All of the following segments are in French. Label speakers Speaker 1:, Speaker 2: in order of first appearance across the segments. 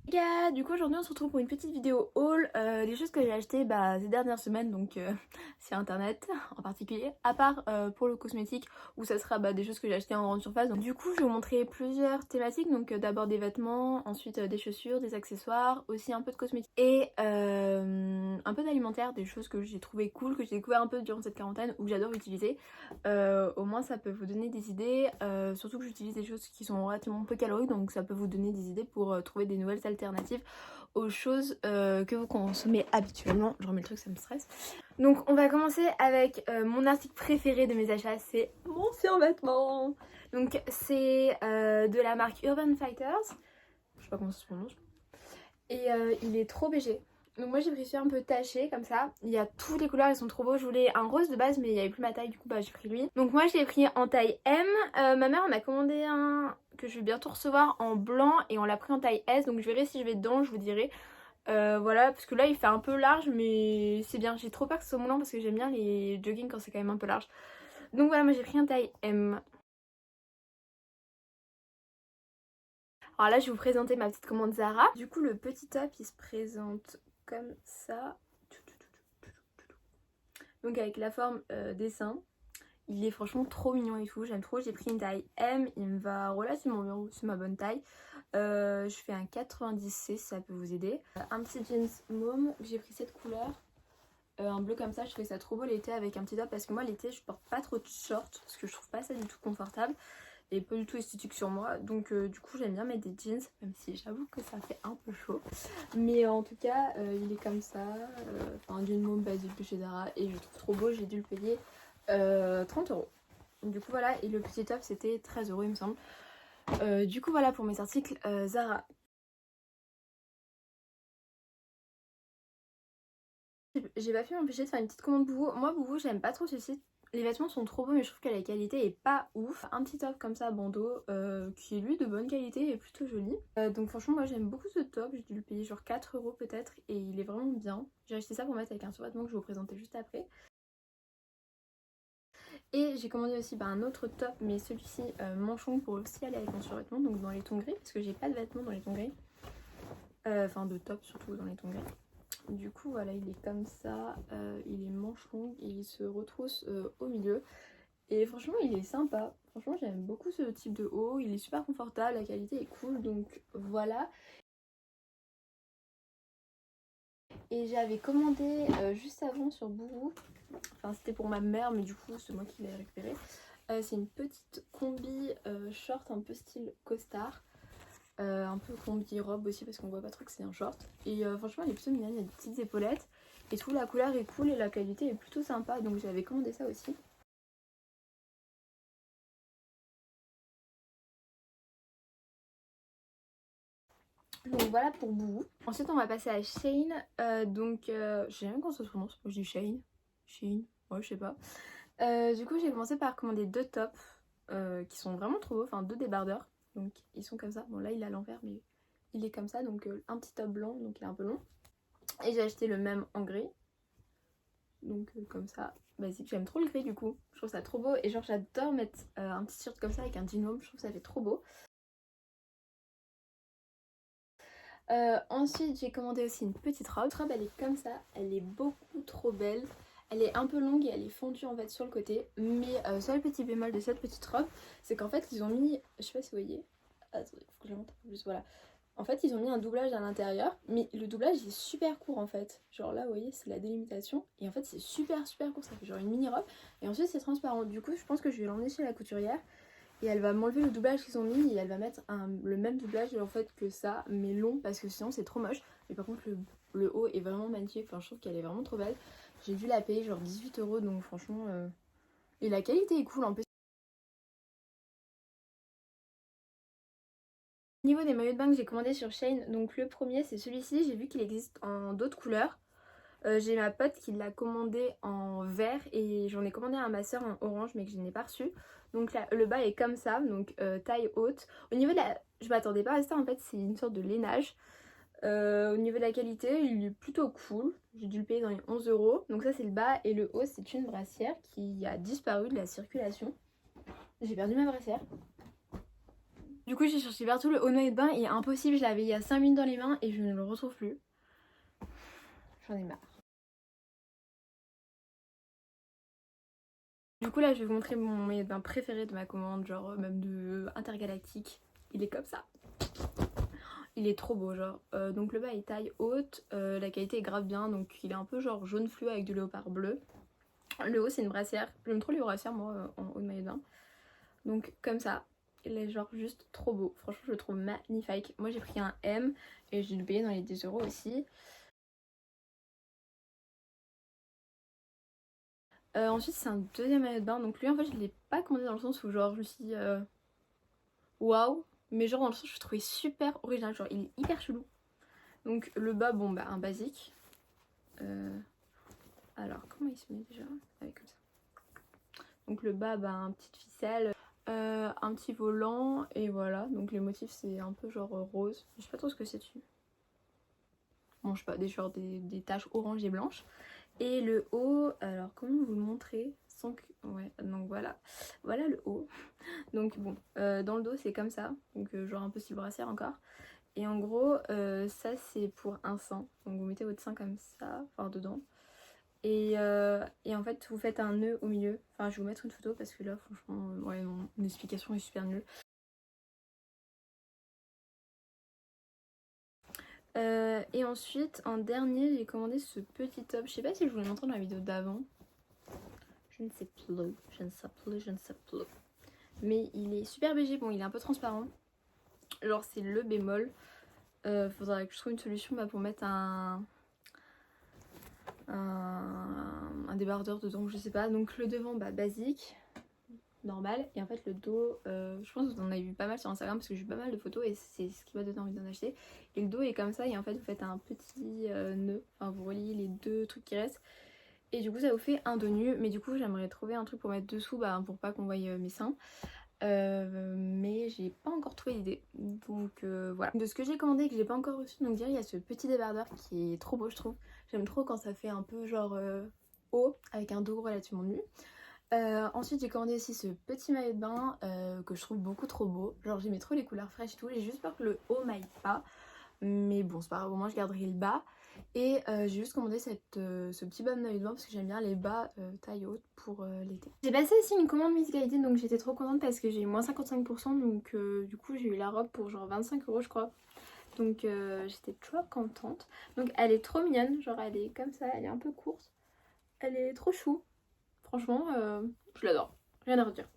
Speaker 1: Les gars, du coup aujourd'hui on se retrouve pour une petite vidéo haul des choses que j'ai achetées ces dernières semaines, donc sur internet en particulier, à part pour le cosmétique où ça sera des choses que j'ai achetées en grande surface. Donc du coup je vais vous montrer plusieurs thématiques, donc d'abord des vêtements, ensuite des chaussures, des accessoires, aussi un peu de cosmétique et un peu d'alimentaire, des choses que j'ai trouvé cool, que j'ai découvert un peu durant cette quarantaine ou que j'adore utiliser. Au moins ça peut vous donner des idées, surtout que j'utilise des choses qui sont relativement peu caloriques, donc ça peut vous donner des idées pour trouver des nouvelles alternatives aux choses que vous consommez habituellement. Je remets le truc, ça me stresse. Donc on va commencer avec mon article préféré de mes achats, c'est mon survêtement. Donc c'est de la marque Urban Fighters, je sais pas comment ça se prononce, et il est trop BG. Donc moi j'ai pris celui un peu taché comme ça. Il y a toutes les couleurs, ils sont trop beaux. Je voulais un rose de base mais il n'y avait plus ma taille, du coup j'ai pris lui. Donc moi j'ai pris en taille M. Ma mère en a commandé un que je vais bientôt recevoir en blanc et on l'a pris en taille S. Donc je verrai si je vais dedans, je vous dirai. Voilà, parce que là il fait un peu large mais c'est bien. J'ai trop peur que ce soit moulant parce que j'aime bien les jogging quand c'est quand même un peu large. Donc voilà, moi j'ai pris un taille M. Alors là je vais vous présenter ma petite commande Zara. Du coup le petit top il se présente comme ça. Donc avec la forme des seins. Il est franchement trop mignon et tout, j'aime trop. J'ai pris une taille M, il me va relativement bien, c'est ma bonne taille. Je fais un 90C si ça peut vous aider. Un petit jeans mauve, j'ai pris cette couleur. Un bleu comme ça, je trouvais ça trop beau l'été avec un petit top parce que moi l'été je porte pas trop de shorts parce que je trouve pas ça du tout confortable et pas du tout esthétique sur moi. Donc du coup j'aime bien mettre des jeans, même si j'avoue que ça fait un peu chaud. Mais en tout cas il est comme ça, un jean mauve basique de chez Zara et je le trouve trop beau, j'ai dû le payer 30 €. Du coup voilà, et le petit top c'était 13 € il me semble. Du coup voilà pour mes articles Zara. J'ai pas pu m'empêcher de faire une petite commande Boubou. Moi Boubou j'aime pas trop ce site. Les vêtements sont trop beaux mais je trouve que la qualité est pas ouf. Un petit top comme ça bandeau qui est lui de bonne qualité et plutôt joli. Donc franchement moi j'aime beaucoup ce top. J'ai dû le payer genre 4 € peut-être et il est vraiment bien. J'ai acheté ça pour mettre avec un survêtement que je vais vous présenter juste après. Et j'ai commandé aussi un autre top, mais celui-ci manchon pour aussi aller avec mon survêtement, donc dans les tons gris, parce que j'ai pas de vêtements dans les tons gris. Enfin de top surtout dans les tons gris. Du coup voilà, il est comme ça, il est manchon et il se retrousse au milieu. Et franchement il est sympa, franchement j'aime beaucoup ce type de haut, il est super confortable, la qualité est cool, donc voilà. Et j'avais commandé juste avant sur Boubou, enfin c'était pour ma mère mais du coup c'est moi qui l'ai récupéré. C'est une petite combi short un peu style costard. Un peu combi robe aussi parce qu'on voit pas trop que c'est un short. Et franchement elle est plutôt mignonne, il y a des petites épaulettes. Et tout, la couleur est cool et la qualité est plutôt sympa. Donc j'avais commandé ça aussi. Donc voilà pour Boubou. Ensuite on va passer à Shein. Je sais même comment ça se prononce. Moi je dis Shein. Shein. Ouais je sais pas. Du coup j'ai commencé par commander deux tops qui sont vraiment trop beaux. Enfin deux débardeurs. Donc ils sont comme ça. Bon là il est à l'envers mais il est comme ça. Donc un petit top blanc donc il est un peu long. Et j'ai acheté le même en gris. Donc comme ça. Basique. J'aime trop le gris du coup. Je trouve ça trop beau. Et genre j'adore mettre un petit shirt comme ça avec un jean homme. Je trouve que ça fait trop beau. Ensuite j'ai commandé aussi une petite robe. Cette robe elle est comme ça, elle est beaucoup trop belle. Elle est un peu longue et elle est fondue en fait sur le côté. Mais seul petit bémol de cette petite robe, c'est qu'en fait ils ont mis, je sais pas si vous voyez, attendez, faut que je la montre un peu plus, voilà. En fait ils ont mis un doublage à l'intérieur, mais le doublage est super court en fait. Genre là vous voyez c'est la délimitation et en fait c'est super court, ça fait genre une mini robe. Et ensuite c'est transparent, du coup je pense que je vais l'emmener chez la couturière. Et elle va m'enlever le doublage qu'ils ont mis et elle va mettre le même doublage en fait que ça, mais long parce que sinon c'est trop moche. Mais par contre le haut est vraiment magnifique, enfin je trouve qu'elle est vraiment trop belle. J'ai dû la payer genre 18 € donc franchement... Et la qualité est cool en plus. Au niveau des maillots de bain que j'ai commandé sur Shein, donc le premier c'est celui-ci, j'ai vu qu'il existe en d'autres couleurs. J'ai ma pote qui l'a commandé en vert et j'en ai commandé un à ma soeur en orange mais que je n'ai pas reçu. Donc là, le bas est comme ça, donc taille haute. Au niveau de la... Je m'attendais pas à ça en fait, c'est une sorte de lainage. Au niveau de la qualité, il est plutôt cool. J'ai dû le payer dans les 11 €. Donc ça c'est le bas et le haut c'est une brassière qui a disparu de la circulation. J'ai perdu ma brassière. Du coup j'ai cherché partout le haut de maillot de bain et impossible, je l'avais il y a 5 minutes dans les mains et je ne le retrouve plus. J'en ai marre. Du coup là je vais vous montrer mon maillot de bain préféré de ma commande, genre même de Intergalactique. Il est comme ça. Il est trop beau genre. Donc le bas est taille haute, la qualité est grave bien, donc il est un peu genre jaune fluo avec du léopard bleu. Le haut c'est une brassière, j'aime trop les brassières moi en haut de maillot de bain. Donc comme ça, il est genre juste trop beau, franchement je le trouve magnifique. Moi j'ai pris un M et j'ai dû le payer dans les 10 € aussi. Ensuite c'est un deuxième maillot de bain, donc lui en fait je l'ai pas commandé dans le sens où genre je me suis dit waouh, mais genre dans le sens où je le trouvais super original, genre il est hyper chelou. Donc le bas bon bah un basique. Alors comment il se met déjà? Avec comme ça. Donc le bas bah un petite ficelle, un petit volant et voilà. Donc les motifs c'est un peu genre rose, je sais pas trop ce que c'est dessus. Bon je sais pas, des taches orange et blanches. Et le haut, alors comment vous le montrer sans que... Ouais, donc voilà. Voilà le haut. Donc bon, dans le dos c'est comme ça. Donc genre un peu style brassière encore. Et en gros, ça c'est pour un sein. Donc vous mettez votre sein comme ça, enfin dedans. Et en fait vous faites un nœud au milieu. Enfin je vais vous mettre une photo parce que là franchement, ouais non, mon explication est super nulle. Et ensuite en dernier j'ai commandé ce petit top. Je sais pas si je vous l'ai montré dans la vidéo d'avant. Je ne sais plus, je ne sais plus, je ne sais plus. Mais il est super BG, bon il est un peu transparent. Genre c'est le bémol. Faudra que je trouve une solution pour mettre un débardeur dedans, je sais pas. Donc le devant bah basique, normal. Et en fait le dos, je pense que vous en avez vu pas mal sur Instagram parce que j'ai vu pas mal de photos et c'est ce qui m'a donné envie d'en acheter. Et le dos est comme ça et en fait vous faites un petit nœud, enfin vous reliez les deux trucs qui restent. Et du coup ça vous fait un dos nu, mais du coup j'aimerais trouver un truc pour mettre dessous pour pas qu'on voie mes seins. Mais j'ai pas encore trouvé d'idée, donc voilà. De ce que j'ai commandé et que j'ai pas encore reçu, donc il y a ce petit débardeur qui est trop beau je trouve. J'aime trop quand ça fait un peu genre haut avec un dos relativement nu. Ensuite j'ai commandé aussi ce petit maillot de bain que je trouve beaucoup trop beau. Genre j'aimais trop les couleurs fraîches et tout, j'ai juste peur que le haut m'aille pas. Mais bon c'est pas grave, au moins je garderai le bas. Et j'ai juste commandé ce petit bas de maillot de bain parce que j'aime bien les bas taille haute pour l'été. J'ai passé aussi une commande Miss Guided, donc j'étais trop contente parce que j'ai eu moins 55%, donc du coup j'ai eu la robe pour genre 25 € je crois. Donc j'étais trop contente. Donc elle est trop mignonne, genre elle est comme ça, elle est un peu courte. Elle est trop chou. Franchement je l'adore, rien à redire.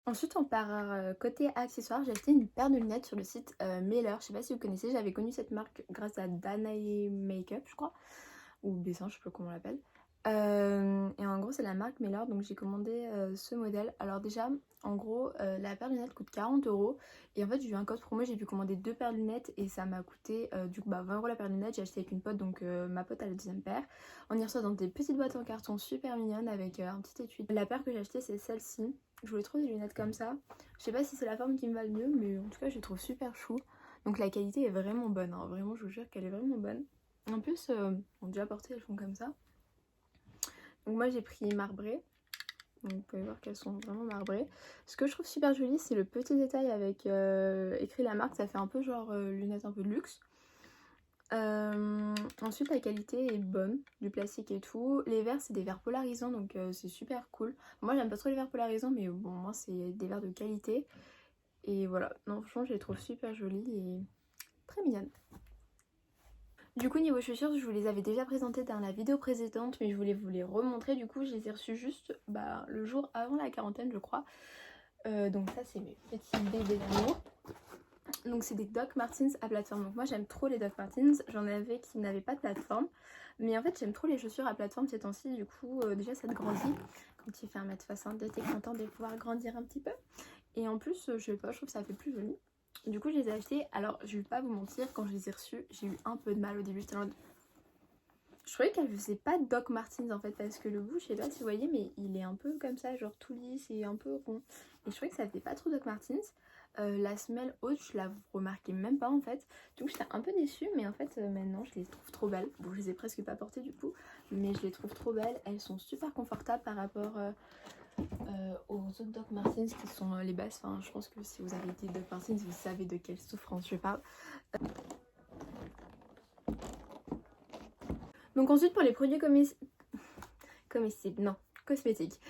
Speaker 1: Ensuite on part côté accessoires, j'ai acheté une paire de lunettes sur le site Meller, je sais pas si vous connaissez, j'avais connu cette marque grâce à Danae Makeup je crois, ou Bessin, je sais pas comment on l'appelle. Et en gros c'est la marque Meller, donc j'ai commandé ce modèle. Alors déjà en gros la paire de lunettes coûte 40 € et en fait j'ai eu un code promo, j'ai pu commander deux paires de lunettes et ça m'a coûté du coup 20 € la paire de lunettes. J'ai acheté avec une pote, donc ma pote a la deuxième paire. On y reçoit dans des petites boîtes en carton super mignonnes avec un petit étui. La paire que j'ai achetée c'est celle-ci. Je voulais trop des lunettes comme ça. Je sais pas si c'est la forme qui me va le mieux, mais en tout cas je les trouve super chou. Donc la qualité est vraiment bonne, hein. Vraiment je vous jure qu'elle est vraiment bonne. En plus on déjà porté, elles font comme ça. Donc moi j'ai pris marbré. Donc vous pouvez voir qu'elles sont vraiment marbrées. Ce que je trouve super joli c'est le petit détail avec écrit la marque. Ça fait un peu genre lunettes un peu de luxe. Ensuite la qualité est bonne, du plastique et tout. Les verres c'est des verres polarisants, donc c'est super cool. Moi j'aime pas trop les verres polarisants, mais bon moi c'est des verres de qualité. Et voilà, non franchement je les trouve super jolies et très mignonnes. Du coup niveau chaussures je vous les avais déjà présentées dans la vidéo précédente, mais je voulais vous les remontrer. Du coup je les ai reçues juste le jour avant la quarantaine je crois. Donc ça c'est mes petits bébés d'amour. Donc c'est des Doc Martens à plateforme. Donc moi j'aime trop les Doc Martens. J'en avais qui n'avaient pas de plateforme. Mais en fait j'aime trop les chaussures à plateforme ces temps-ci. Du coup déjà ça te grandit. Quand il fait 1m60 t'es content de pouvoir grandir un petit peu. Et en plus je sais pas, je trouve que ça fait plus joli. Du coup je les ai achetés. Alors je vais pas vous mentir, quand je les ai reçus j'ai eu un peu de mal au début. J'étais en mode... Je trouvais qu'elle faisait pas Doc Martens en fait, parce que le bout, je sais pas si vous voyez, mais il est un peu comme ça, genre tout lisse et un peu rond. Et je trouvais que ça faisait pas trop Doc Martens. La semelle haute, je la remarquais même pas en fait. Donc j'étais un peu déçue, mais en fait maintenant je les trouve trop belles. Bon, je les ai presque pas portées du coup, mais je les trouve trop belles. Elles sont super confortables par rapport aux autres Doc Martens qui sont les bases. Enfin, je pense que si vous avez été Doc Martens, vous savez de quelle souffrance je parle. Donc ensuite pour les produits comestibles, non, cosmétiques.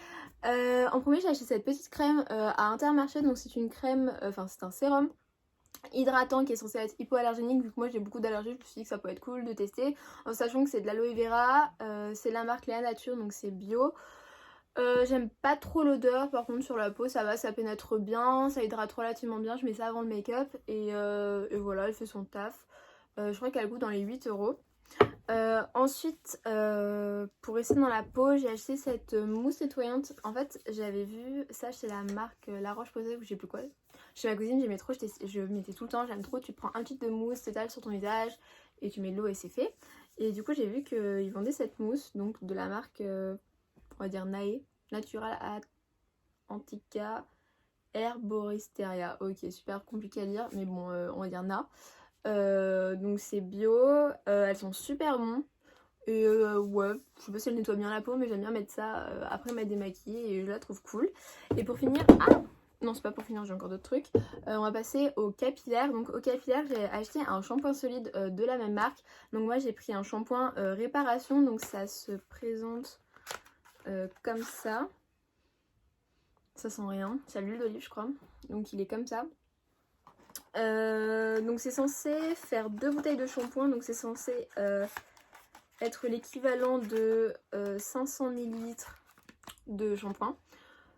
Speaker 1: En premier j'ai acheté cette petite crème à Intermarché, donc c'est une crème, enfin c'est un sérum hydratant qui est censé être hypoallergénique. Vu que moi j'ai beaucoup d'allergies, je me suis dit que ça peut être cool de tester, en sachant que c'est de l'aloe vera, c'est la marque Léa Nature, donc c'est bio. J'aime pas trop l'odeur, par contre sur la peau ça va, ça pénètre bien, ça hydrate relativement bien, je mets ça avant le make-up et voilà, elle fait son taf. Je crois qu'elle coûte dans les 8 euros. Ensuite, pour rester dans la peau, j'ai acheté cette mousse nettoyante. En fait, j'avais vu ça chez la marque La Roche-Posay ou je sais plus quoi. Chez ma cousine, j'aimais trop, je mettais tout le temps, j'aime trop. Tu prends un litre de mousse, t'étales sur ton visage et tu mets de l'eau et c'est fait. Et du coup, j'ai vu qu'ils vendaient cette mousse, donc de la marque, on va dire Nae, Natural Antica Herboristeria. Ok, super compliqué à lire, mais bon, on va dire Na. Donc c'est bio, elles sont super bonnes. Et ouais, je sais pas si elle nettoie bien la peau, mais j'aime bien mettre ça après m'être démaquillée et je la trouve cool. Et pour finir, ah non c'est pas pour finir, j'ai encore d'autres trucs. On va passer au capillaire. Donc au capillaire j'ai acheté un shampoing solide de la même marque. Donc moi j'ai pris un shampoing réparation, donc ça se présente comme ça. Ça sent rien, c'est à l'huile d'olive je crois. Donc il est comme ça. Donc c'est censé faire 2 bouteilles de shampoing, donc c'est censé être l'équivalent de 500 ml de shampoing.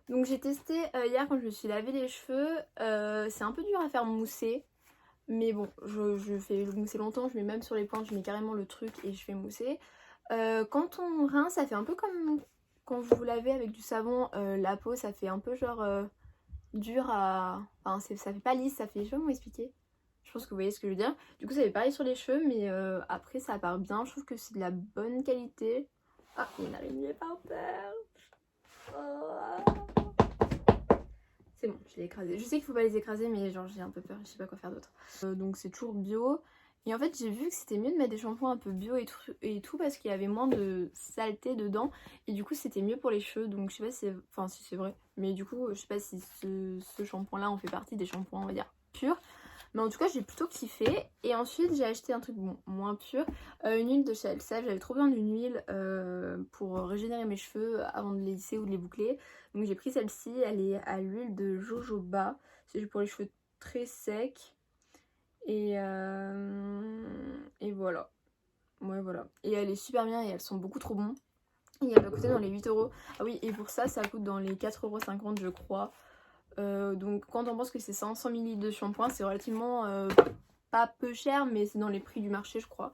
Speaker 1: Donc j'ai testé hier quand je me suis lavé les cheveux, c'est un peu dur à faire mousser, mais bon je fais mousser longtemps, je mets même sur les pointes, je mets carrément le truc et je fais mousser. Quand on rince, ça fait un peu comme quand vous vous lavez avec du savon, la peau ça fait un peu genre dur à... Enfin ça fait pas lisse, ça fait... Je sais pas comment expliquer. Je pense que vous voyez ce que je veux dire. Du coup ça fait pareil sur les cheveux, mais après ça part bien. Je trouve que c'est de la bonne qualité. Ah, il y a une araignée par terre. Oh. C'est bon, je l'ai écrasé. Je sais qu'il faut pas les écraser, mais genre j'ai un peu peur, je sais pas quoi faire d'autre. Donc c'est toujours bio. Et en fait j'ai vu que c'était mieux de mettre des shampoings un peu bio et tout parce qu'il y avait moins de saleté dedans. Et du coup c'était mieux pour les cheveux. Donc je sais pas si c'est... Enfin si c'est vrai. Mais du coup je sais pas si ce shampoing là en fait partie des shampoings on va dire purs. Mais en tout cas j'ai plutôt kiffé. Et ensuite j'ai acheté un truc bon, moins pur, une huile de chez Elseve. J'avais trop besoin d'une huile pour régénérer mes cheveux avant de les lisser ou de les boucler. Donc j'ai pris celle-ci, elle est à l'huile de jojoba. C'est pour les cheveux très secs. Et voilà. Ouais voilà. Et elle est super bien et elles sont beaucoup trop bons. Et elle va coûter dans les 8 euros. Ah oui, et pour ça coûte dans les 4,50 € je crois. Donc quand on pense que c'est 500 ml de shampoing, c'est relativement pas peu cher, mais c'est dans les prix du marché je crois.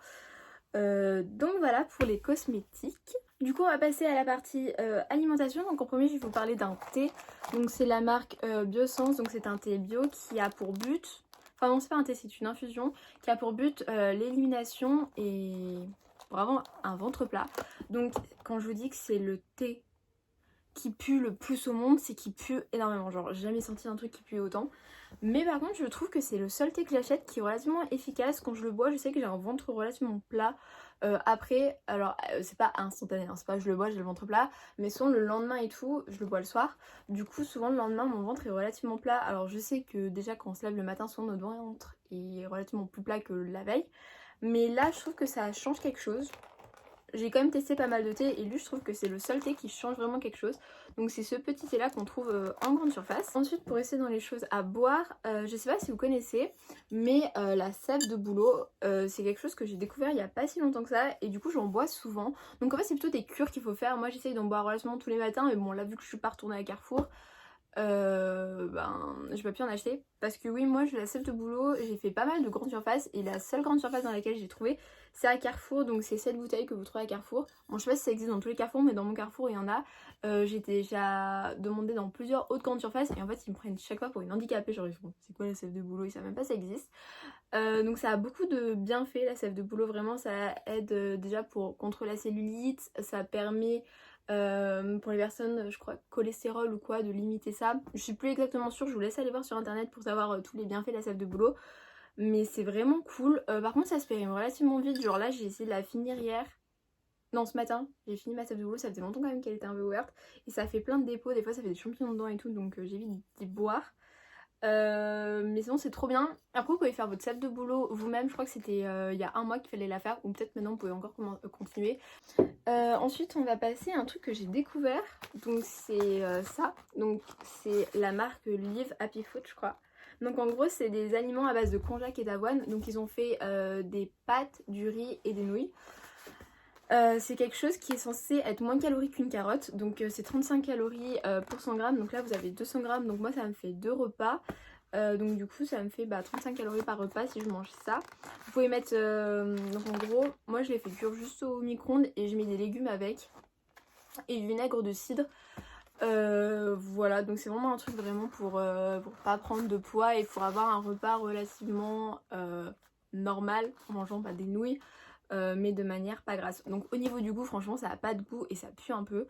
Speaker 1: Donc voilà pour les cosmétiques. Du coup on va passer à la partie alimentation. Donc en premier je vais vous parler d'un thé. Donc c'est la marque Biossance. Donc c'est un thé bio qui a pour but... Enfin non c'est pas un thé, c'est une infusion qui a pour but l'élimination et vraiment un ventre plat. Donc quand je vous dis que c'est le thé qui pue le plus au monde, c'est qu'il pue énormément. Genre j'ai jamais senti un truc qui pue autant. Mais par contre je trouve que c'est le seul thé que j'achète qui est relativement efficace. Quand je le bois je sais que j'ai un ventre relativement plat. Après, alors c'est pas instantané, hein, c'est pas je le bois j'ai le ventre plat, mais souvent le lendemain et tout, je le bois le soir. Du coup souvent le lendemain mon ventre est relativement plat. Alors je sais que déjà quand on se lève le matin souvent notre ventre est relativement plus plat que la veille. Mais là je trouve que ça change quelque chose. J'ai quand même testé pas mal de thé et lui je trouve que c'est le seul thé qui change vraiment quelque chose. Donc c'est ce petit thé là qu'on trouve en grande surface. Ensuite pour rester dans les choses à boire, je sais pas si vous connaissez, mais la sève de bouleau, c'est quelque chose que j'ai découvert il y a pas si longtemps que ça. Et du coup j'en bois souvent. Donc en fait c'est plutôt des cures qu'il faut faire. Moi j'essaye d'en boire relativement tous les matins. Mais bon là vu que je suis pas retournée à Carrefour, j'ai pas pu en acheter parce que oui moi la sève de bouleau j'ai fait pas mal de grandes surfaces et la seule grande surface dans laquelle j'ai trouvé c'est à Carrefour, donc c'est cette bouteille que vous trouvez à Carrefour. Bon je sais pas si ça existe dans tous les Carrefours mais dans mon Carrefour il y en a. J'ai déjà demandé dans plusieurs autres grandes surfaces et en fait ils me prennent chaque fois pour une handicapée, genre bon, c'est quoi la sève de bouleau, ils savent même pas ça existe. Donc ça a beaucoup de bienfaits la sève de bouleau, vraiment ça aide déjà pour contre la cellulite, ça permet pour les personnes, je crois, cholestérol ou quoi, de limiter ça. Je suis plus exactement sûre, je vous laisse aller voir sur internet pour savoir tous les bienfaits de la sève de bouleau. Mais c'est vraiment cool. Par contre ça se périme relativement vite, genre là j'ai essayé de la finir hier. Non, ce matin, j'ai fini ma sève de bouleau, ça faisait longtemps quand même qu'elle était un peu ouverte. Et ça fait plein de dépôts, des fois ça fait des champignons dedans et tout, donc j'évite d'y boire. Mais sinon c'est trop bien. Après vous pouvez faire votre sève de bouleau vous-même, je crois que c'était il y a un mois qu'il fallait la faire, ou peut-être maintenant vous pouvez encore continuer. Ensuite on va passer à un truc que j'ai découvert, donc c'est ça, donc c'est la marque Live Happy Food je crois. Donc en gros c'est des aliments à base de konjac et d'avoine, donc ils ont fait des pâtes, du riz et des nouilles. C'est quelque chose qui est censé être moins calorique qu'une carotte, donc c'est 35 calories pour 100 grammes, donc là vous avez 200 grammes, donc moi ça me fait 2 repas, donc du coup ça me fait 35 calories par repas si je mange ça. Vous pouvez mettre, donc en gros, moi je les fais cuire juste au micro-ondes et je mets des légumes avec, et du vinaigre de cidre. Voilà, donc c'est vraiment un truc vraiment pour pas prendre de poids et pour avoir un repas relativement normal en mangeant des nouilles. Mais de manière pas grasse. Donc au niveau du goût franchement ça a pas de goût et ça pue un peu.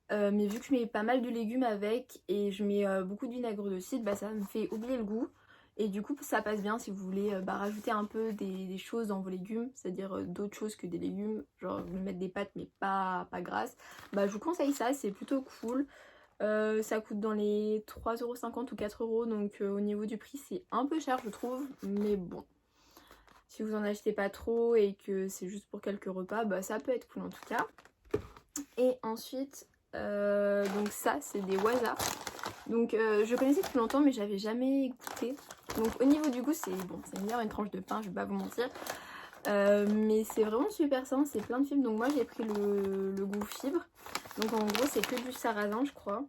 Speaker 1: Mais vu que je mets pas mal de légumes avec et je mets beaucoup de vinaigre de cidre, ça me fait oublier le goût. Et du coup ça passe bien si vous voulez rajouter un peu des choses dans vos légumes, c'est-à-dire d'autres choses que des légumes, genre vous mettre des pâtes mais pas grasses. Je vous conseille ça, c'est plutôt cool. Ça coûte dans les 3,50€ ou 4€, donc au niveau du prix c'est un peu cher je trouve, mais bon. Si vous en achetez pas trop et que c'est juste pour quelques repas, ça peut être cool en tout cas. Et ensuite, donc ça c'est des waza. Donc je connaissais depuis longtemps mais j'avais jamais goûté. Donc au niveau du goût c'est bon, c'est une tranche de pain, je vais pas vous mentir. Mais c'est vraiment super sain, c'est plein de fibres. Donc moi j'ai pris le goût fibre. Donc en gros c'est que du sarrasin je crois.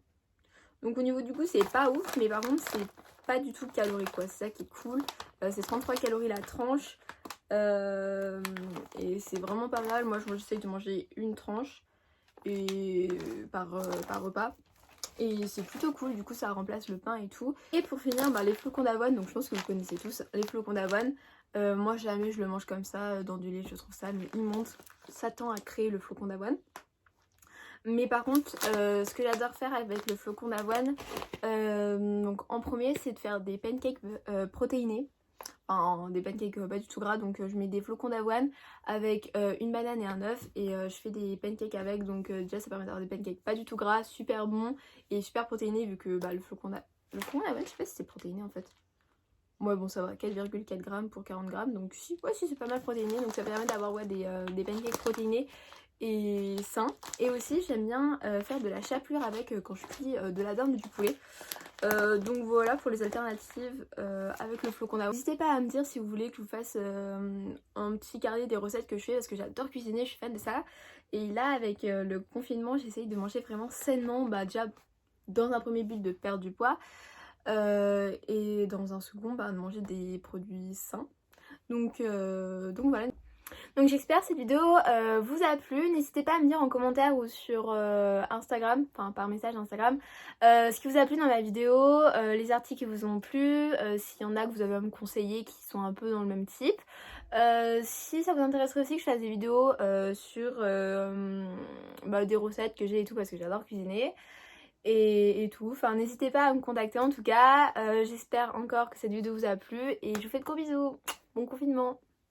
Speaker 1: Donc au niveau du goût c'est pas ouf, mais par contre c'est pas du tout calorique quoi, c'est ça qui est cool. C'est 33 calories la tranche. Et c'est vraiment pas mal. Moi j'essaye de manger une tranche et par repas. Et c'est plutôt cool, du coup ça remplace le pain et tout. Et pour finir, les flocons d'avoine, donc je pense que vous connaissez tous les flocons d'avoine. Moi jamais je le mange comme ça dans du lait, je trouve ça mais immonde. Ça tend à créer le flocon d'avoine. Mais par contre, ce que j'adore faire avec le flocon d'avoine, donc en premier c'est de faire des pancakes protéinés. Enfin, des pancakes pas du tout gras, donc je mets des flocons d'avoine avec une banane et un œuf et je fais des pancakes avec, donc déjà ça permet d'avoir des pancakes pas du tout gras, super bons et super protéinés vu que le flocon d'avoine, je sais pas si c'est protéiné en fait. Ouais bon ça va, 4,4 grammes pour 40 grammes, donc si c'est pas mal protéiné, donc ça permet d'avoir des pancakes protéinés et sains. Et aussi j'aime bien faire de la chapelure avec quand je cuis de la dinde ou du poulet. Donc voilà pour les alternatives avec le flocon d'avoine. N'hésitez pas à me dire si vous voulez que je vous fasse un petit carnet des recettes que je fais parce que j'adore cuisiner, je suis fan de ça. Et là avec le confinement j'essaye de manger vraiment sainement, déjà dans un premier but de perdre du poids et dans un second de manger des produits sains. Donc voilà. Donc j'espère que cette vidéo vous a plu. N'hésitez pas à me dire en commentaire ou sur Instagram, enfin par message Instagram, ce qui vous a plu dans ma vidéo, les articles qui vous ont plu, s'il y en a que vous avez à me conseiller qui sont un peu dans le même type. Si ça vous intéresserait aussi que je fasse des vidéos sur des recettes que j'ai et tout parce que j'adore cuisiner. Et tout, enfin n'hésitez pas à me contacter en tout cas. J'espère encore que cette vidéo vous a plu et je vous fais de gros bisous. Bon confinement.